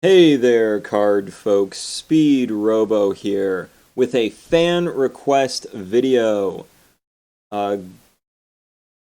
Hey there, card folks. Speedrobo here with a fan request video. Uh,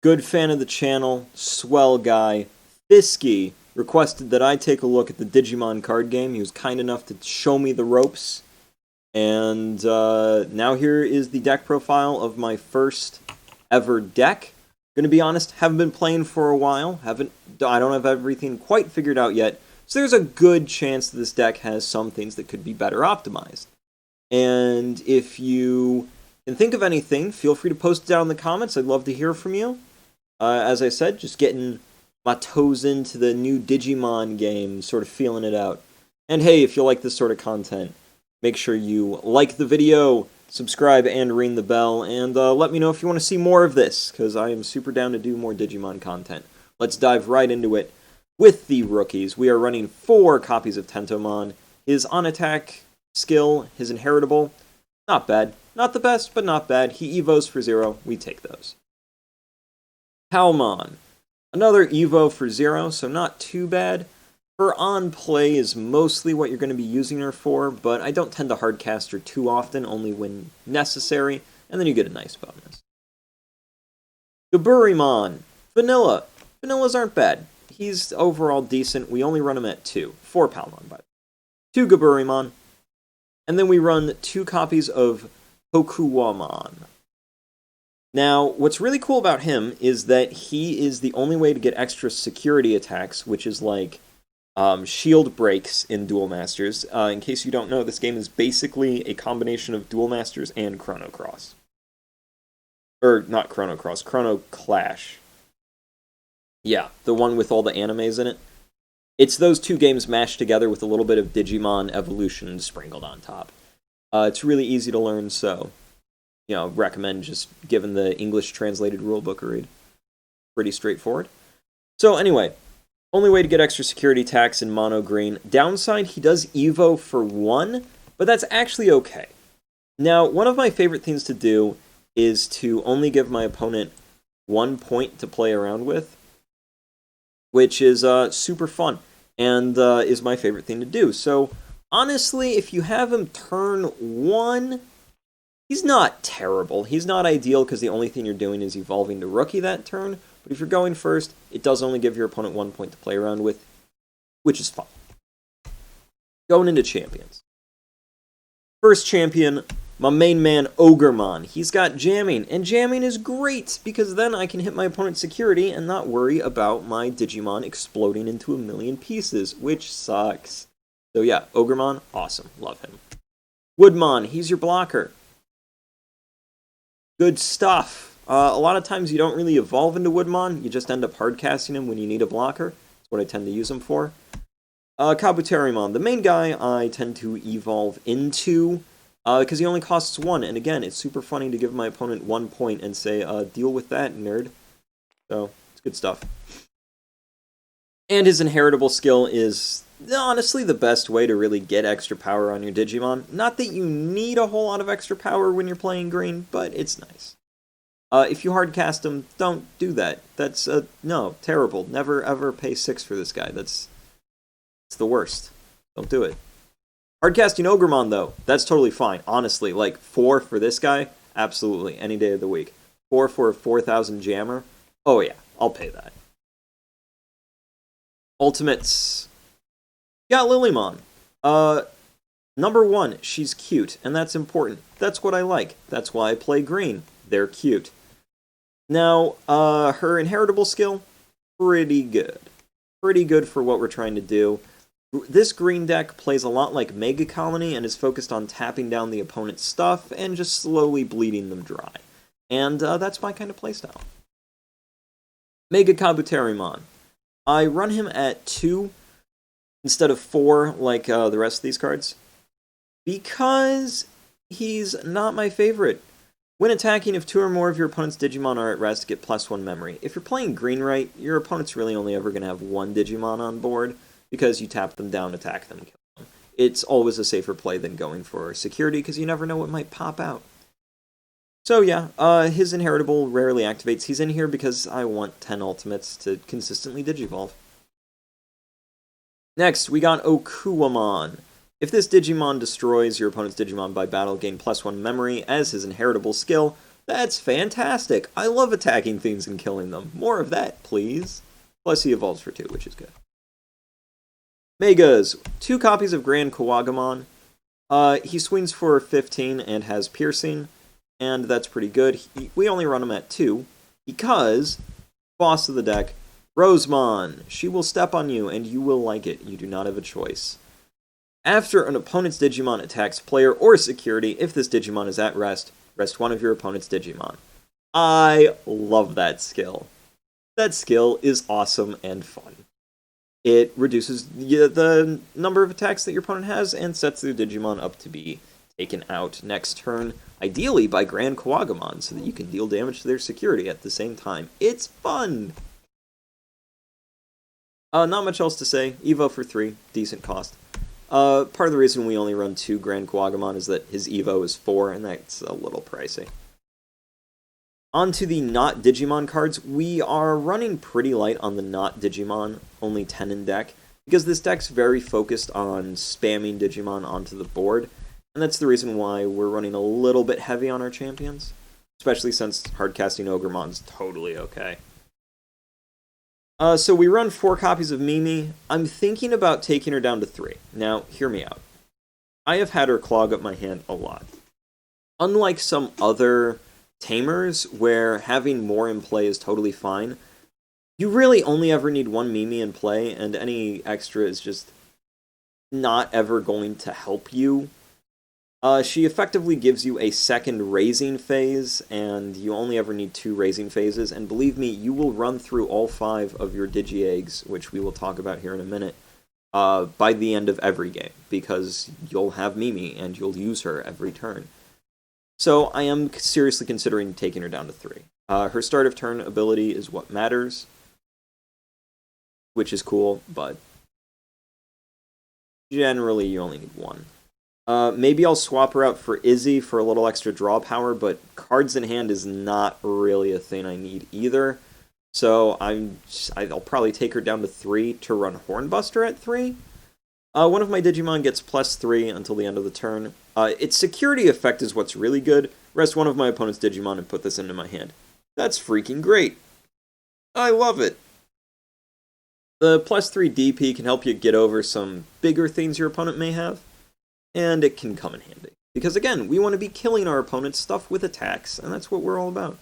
Good fan of the channel, swell guy, Fiskey, requested that I take a look at the Digimon card game. He was kind enough to show me the ropes. And now here is the deck profile of my first ever deck. Gonna be honest, haven't been playing for a while. I don't have everything quite figured out yet. So there's a good chance that this deck has some things that could be better optimized. And if you can think of anything, feel free to post it down in the comments. I'd love to hear from you. As I said, just getting my toes into the new Digimon game, sort of feeling it out. And hey, if you like this sort of content, make sure you like the video, subscribe, and ring the bell, and let me know if you want to see more of this, because I am super down to do more Digimon content. Let's dive right into it. With the rookies, we are running 4 copies of Tentomon. His on-attack skill, his inheritable, not bad. Not the best, but not bad. He evos for 0. We take those. Palmon, another evo for 0, so not too bad. Her on-play is mostly what you're going to be using her for, but I don't tend to hardcast her too often, only when necessary, and then you get a nice bonus. Gaburimon, vanilla. Vanillas aren't bad. He's overall decent. We only run him at 2. 4 Palmon, by the way. 2 Gaburimon. And then we run 2 copies of Hokuwamon. Now, what's really cool about him is that he is the only way to get extra security attacks, which is like shield breaks in Duel Masters. In case you don't know, this game is basically a combination of Duel Masters and Chrono Cross. Or, not Chrono Cross, Chrono Clash. Yeah, the one with all the animes in it. It's those 2 games mashed together with a little bit of Digimon Evolution sprinkled on top. It's really easy to learn, so, recommend just giving the English translated rulebook a read. Pretty straightforward. So anyway, only way to get extra security attacks in mono green. Downside, he does evo for 1, but that's actually okay. Now, one of my favorite things to do is to only give my opponent 1 point to play around with, which is super fun, and is my favorite thing to do. So, honestly, if you have him turn 1, he's not terrible. He's not ideal, because the only thing you're doing is evolving to Rookie that turn, but if you're going first, it does only give your opponent 1 point to play around with, which is fun. Going into champions. First champion, my main man, Ogremon. He's got jamming, and jamming is great, because then I can hit my opponent's security and not worry about my Digimon exploding into a million pieces, which sucks. So yeah, Ogremon, awesome, love him. Woodmon, he's your blocker. Good stuff. A lot of times you don't really evolve into Woodmon, you just end up hardcasting him when you need a blocker. That's what I tend to use him for. Kabuterimon, the main guy I tend to evolve into, because he only costs 1, and again, it's super funny to give my opponent 1 point and say, deal with that, nerd. So, it's good stuff. And his inheritable skill is, honestly, the best way to really get extra power on your Digimon. Not that you need a whole lot of extra power when you're playing green, but it's nice. If you hardcast him, don't do that. That's, no, terrible. Never ever pay 6 for this guy. It's the worst. Don't do it. Hardcasting Ogremon, though, that's totally fine. Honestly, like, 4 for this guy? Absolutely. Any day of the week. 4 for a 4,000 jammer? Oh yeah, I'll pay that. Ultimates. Got Lilymon. Number 1, she's cute, and that's important. That's what I like. That's why I play green. They're cute. Now, her inheritable skill, pretty good. Pretty good for what we're trying to do. This green deck plays a lot like Mega Colony and is focused on tapping down the opponent's stuff and just slowly bleeding them dry. And that's my kind of playstyle. Mega Kabuterimon. I run him at 2 instead of 4 like the rest of these cards, because he's not my favorite. When attacking, if 2 or more of your opponent's Digimon are at rest, get +1 memory. If you're playing green right, your opponent's really only ever going to have 1 Digimon on board, because you tap them down, attack them, kill them. It's always a safer play than going for security, because you never know what might pop out. So yeah, his inheritable rarely activates. He's in here because I want 10 ultimates to consistently Digivolve. Next, we got Okuwamon. If this Digimon destroys your opponent's Digimon by battle, gain +1 memory as his inheritable skill. That's fantastic! I love attacking things and killing them. More of that, please. Plus he evolves for 2, which is good. Megas. 2 copies of Grand Kawagamon. He swings for 15 and has piercing, and that's pretty good. We only run him at 2, because, boss of the deck, Rosemon. She will step on you, and you will like it. You do not have a choice. After an opponent's Digimon attacks player or security, if this Digimon is at rest, rest one of your opponent's Digimon. I love that skill. That skill is awesome and fun. It reduces the number of attacks that your opponent has and sets their Digimon up to be taken out next turn, ideally by Grand Kawagamon, so that you can deal damage to their security at the same time. It's fun! Not much else to say. Evo for 3, decent cost. Part of the reason we only run 2 Grand Kawagamon is that his Evo is 4, and that's a little pricey. On to the not Digimon cards. We are running pretty light on the not Digimon, only 10 in deck, because this deck's very focused on spamming Digimon onto the board, and that's the reason why we're running a little bit heavy on our champions, especially since hardcasting Ogremon's totally okay. So we run 4 copies of Mimi. I'm thinking about taking her down to 3. Now, hear me out. I have had her clog up my hand a lot. Unlike some other tamers, where having more in play is totally fine, you really only ever need 1 Mimi in play, and any extra is just not ever going to help you. She effectively gives you a second raising phase, and you only ever need 2 raising phases, and believe me, you will run through all 5 of your Digi-Eggs, which we will talk about here in a minute, by the end of every game, because you'll have Mimi, and you'll use her every turn. So I am seriously considering taking her down to 3. Her start of turn ability is what matters, which is cool, but generally you only need 1. Maybe I'll swap her out for Izzy for a little extra draw power, but cards in hand is not really a thing I need either. So I'll probably take her down to 3 to run Hornbuster at 3. One of my Digimon gets +3 until the end of the turn. Its security effect is what's really good. Rest one of my opponent's Digimon and put this into my hand. That's freaking great. I love it. The +3 DP can help you get over some bigger things your opponent may have, and it can come in handy. Because again, we want to be killing our opponent's stuff with attacks, and that's what we're all about.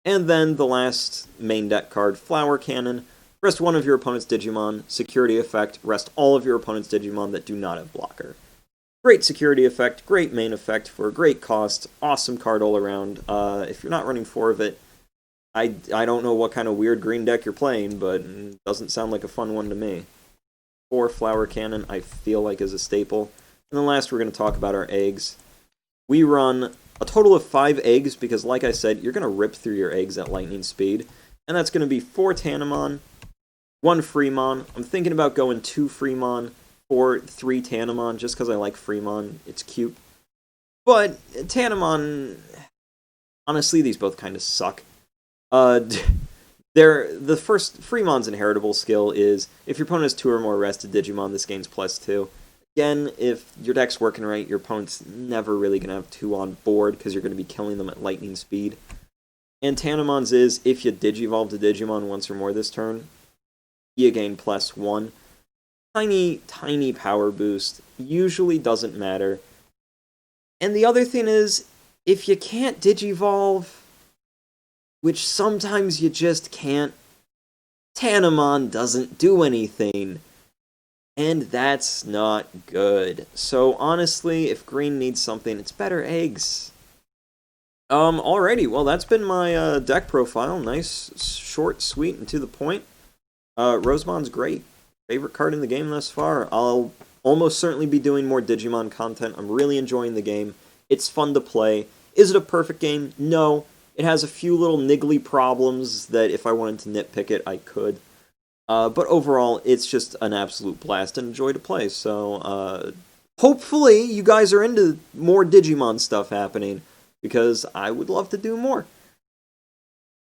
And then the last main deck card, Flower Cannon. Rest one of your opponent's Digimon, security effect, rest all of your opponent's Digimon that do not have blocker. Great security effect, great main effect for a great cost, awesome card all around. If you're not running 4 of it, I don't know what kind of weird green deck you're playing, but it doesn't sound like a fun one to me. 4 Flower Cannon, I feel like is a staple. And then last, we're going to talk about our eggs. We run a total of 5 eggs, because like I said, you're going to rip through your eggs at lightning speed. And that's going to be 4 Tanimon, 1 Freemon. I'm thinking about going 2 Freemon or 3 Tanimon, just because I like Freemon. It's cute. But Tanimon, honestly, these both kind of suck. The first Freemon's inheritable skill is, if your opponent has 2 or more rested Digimon, this gains +2. Again, if your deck's working right, your opponent's never really going to have 2 on board, because you're going to be killing them at lightning speed. And Tanimon's is, if you Digivolve a Digimon once or more this turn, you gain +1. Tiny, tiny power boost. Usually doesn't matter. And the other thing is, if you can't Digivolve, which sometimes you just can't, Tanimon doesn't do anything. And that's not good. So honestly, if green needs something, it's better eggs. Alrighty, well that's been my deck profile. Nice, short, sweet, and to the point. Rosemon's great. Favorite card in the game thus far. I'll almost certainly be doing more Digimon content. I'm really enjoying the game. It's fun to play. Is it a perfect game? No. It has a few little niggly problems that if I wanted to nitpick it, I could. But overall, it's just an absolute blast and a joy to play. So, hopefully you guys are into more Digimon stuff happening, because I would love to do more.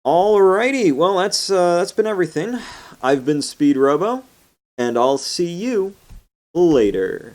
Alrighty, well that's been everything. I've been Speedrobo. and I'll see you later.